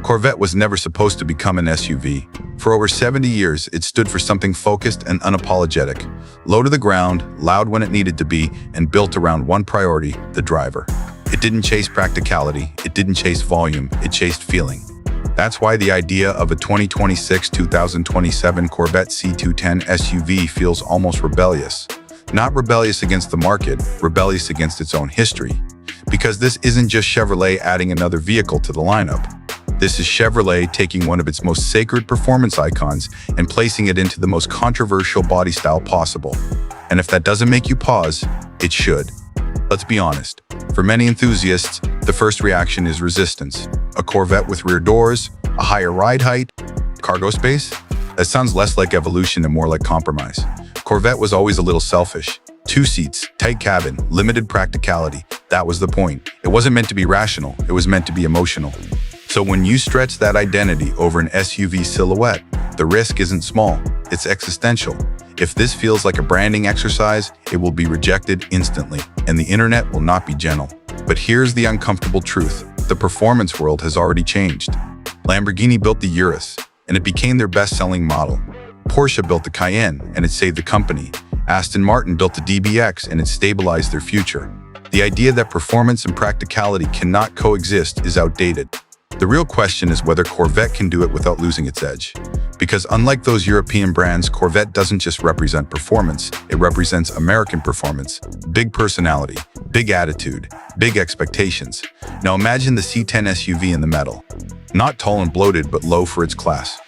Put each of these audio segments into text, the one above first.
Corvette was never supposed to become an SUV. For over 70 years, it stood for something focused and unapologetic, low to the ground, loud when it needed to be, and built around one priority, the driver. It didn't chase practicality, it didn't chase volume, it chased feeling. That's why the idea of a 2026-2027 Corvette C10 SUV feels almost rebellious. Not rebellious against the market, rebellious against its own history. Because this isn't just Chevrolet adding another vehicle to the lineup. This is Chevrolet taking one of its most sacred performance icons and placing it into the most controversial body style possible. And if that doesn't make you pause, it should. Let's be honest. For many enthusiasts, the first reaction is resistance. A Corvette with rear doors, a higher ride height, cargo space? That sounds less like evolution and more like compromise. Corvette was always a little selfish. 2 seats, tight cabin, limited practicality. That was the point. It wasn't meant to be rational, it was meant to be emotional. So when you stretch that identity over an SUV silhouette, the risk isn't small, it's existential. If this feels like a branding exercise, it will be rejected instantly, and the internet will not be gentle. But here's the uncomfortable truth. The performance world has already changed. Lamborghini built the Urus, and it became their best-selling model. Porsche built the Cayenne, and it saved the company. Aston Martin built the DBX, and it stabilized their future. The idea that performance and practicality cannot coexist is outdated. The real question is whether Corvette can do it without losing its edge. Because unlike those European brands, Corvette doesn't just represent performance, it represents American performance. Big personality, big attitude, big expectations. Now imagine the C10 SUV in the middle. Not tall and bloated, but low for its class.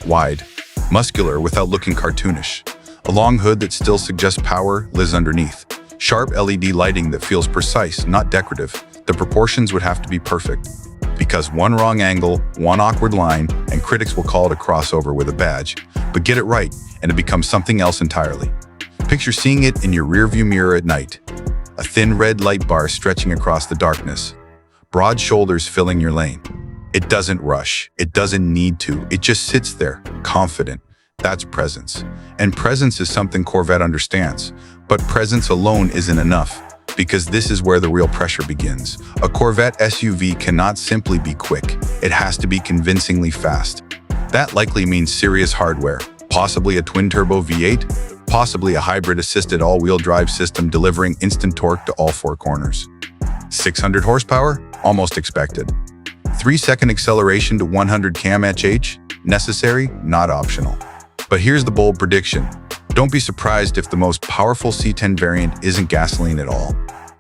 Wide, muscular without looking cartoonish. A long hood that still suggests power lives underneath. Sharp LED lighting that feels precise, not decorative. The proportions would have to be perfect. Because one wrong angle, one awkward line, and critics will call it a crossover with a badge. But get it right, and it becomes something else entirely. Picture seeing it in your rearview mirror at night. A thin red light bar stretching across the darkness. Broad shoulders filling your lane. It doesn't rush. It doesn't need to. It just sits there, confident. That's presence. And presence is something Corvette understands. But presence alone isn't enough. Because this is where the real pressure begins. A Corvette SUV cannot simply be quick. It has to be convincingly fast. That likely means serious hardware, possibly a twin-turbo V8, possibly a hybrid-assisted all-wheel drive system delivering instant torque to all 4 corners. 600 horsepower? Almost expected. 3-second acceleration to 100 km/h? Necessary, not optional. But here's the bold prediction. Don't be surprised if the most powerful C10 variant isn't gasoline at all.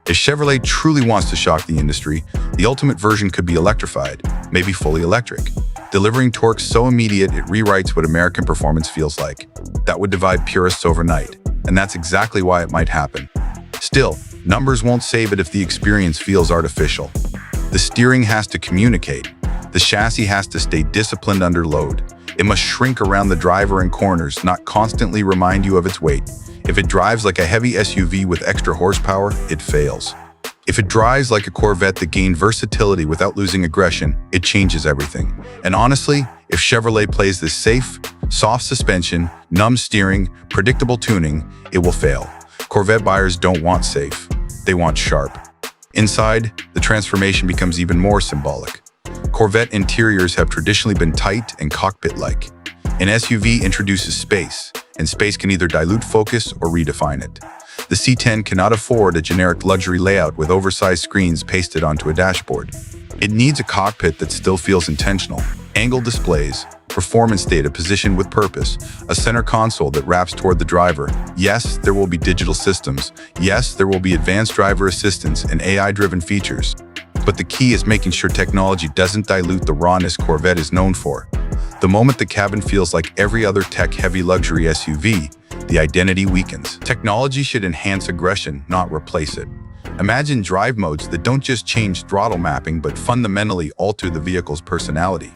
If Chevrolet truly wants to shock the industry, the ultimate version could be electrified, maybe fully electric, delivering torque so immediate it rewrites what American performance feels like. That would divide purists overnight, and that's exactly why it might happen. Still, numbers won't save it if the experience feels artificial. The steering has to communicate. The chassis has to stay disciplined under load. It must shrink around the driver in corners, not constantly remind you of its weight. If it drives like a heavy SUV with extra horsepower, it fails. If it drives like a Corvette that gained versatility without losing aggression, it changes everything. And honestly, if Chevrolet plays this safe, soft suspension, numb steering, predictable tuning, it will fail. Corvette buyers don't want safe. They want sharp. Inside, the transformation becomes even more symbolic. Corvette interiors have traditionally been tight and cockpit-like. An SUV introduces space, and space can either dilute focus or redefine it. The C10 cannot afford a generic luxury layout with oversized screens pasted onto a dashboard. It needs a cockpit that still feels intentional. Angled displays, performance data positioned with purpose, a center console that wraps toward the driver. Yes, there will be digital systems. Yes, there will be advanced driver assistance and AI-driven features. But the key is making sure technology doesn't dilute the rawness Corvette is known for. The moment the cabin feels like every other tech-heavy luxury SUV, the identity weakens. Technology should enhance aggression, not replace it. Imagine drive modes that don't just change throttle mapping but fundamentally alter the vehicle's personality.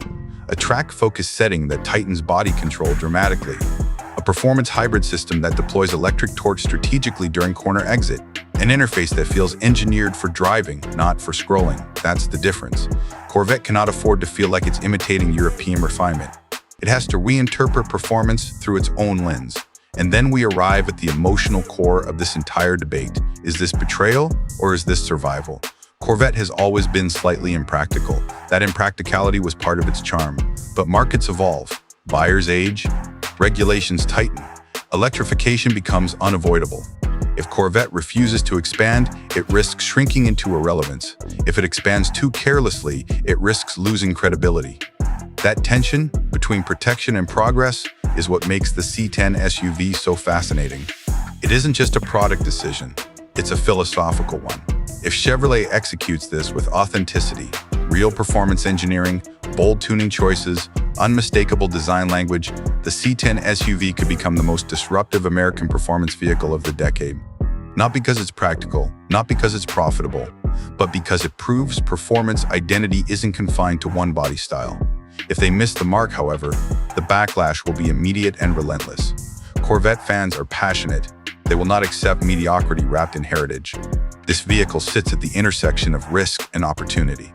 A track-focused setting that tightens body control dramatically. A performance hybrid system that deploys electric torque strategically during corner exit. An interface that feels engineered for driving, not for scrolling. That's the difference. Corvette cannot afford to feel like it's imitating European refinement. It has to reinterpret performance through its own lens. And then we arrive at the emotional core of this entire debate. Is this betrayal or is this survival? Corvette has always been slightly impractical. That impracticality was part of its charm. But markets evolve, buyers age, regulations tighten, electrification becomes unavoidable. If Corvette refuses to expand, it risks shrinking into irrelevance. If it expands too carelessly, it risks losing credibility. That tension between protection and progress is what makes the C10 SUV so fascinating. It isn't just a product decision, it's a philosophical one. If Chevrolet executes this with authenticity, real performance engineering, bold tuning choices, unmistakable design language, the C10 SUV could become the most disruptive American performance vehicle of the decade. Not because it's practical, not because it's profitable, but because it proves performance identity isn't confined to one body style. If they miss the mark, however, the backlash will be immediate and relentless. Corvette fans are passionate. They will not accept mediocrity wrapped in heritage. This vehicle sits at the intersection of risk and opportunity.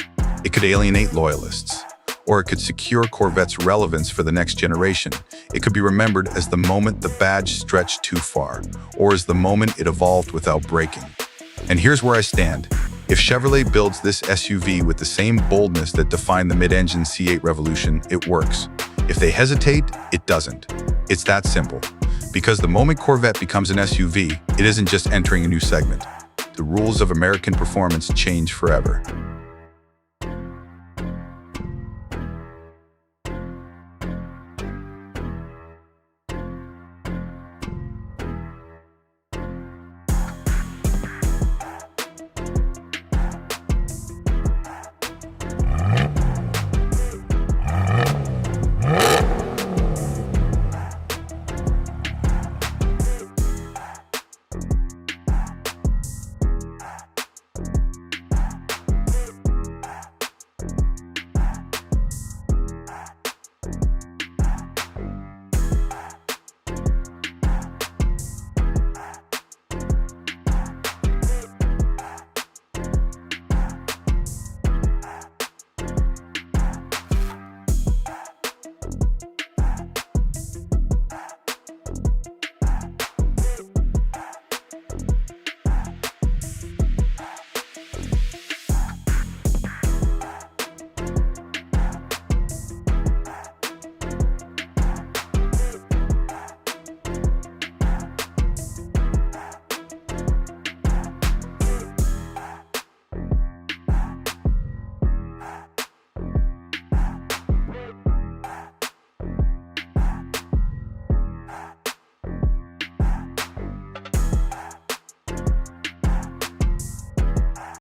It could alienate loyalists, or it could secure Corvette's relevance for the next generation. It could be remembered as the moment the badge stretched too far, or as the moment it evolved without breaking. And here's where I stand. If Chevrolet builds this SUV with the same boldness that defined the mid-engine C8 revolution, it works. If they hesitate, it doesn't. It's that simple. Because the moment Corvette becomes an SUV, it isn't just entering a new segment. The rules of American performance change forever.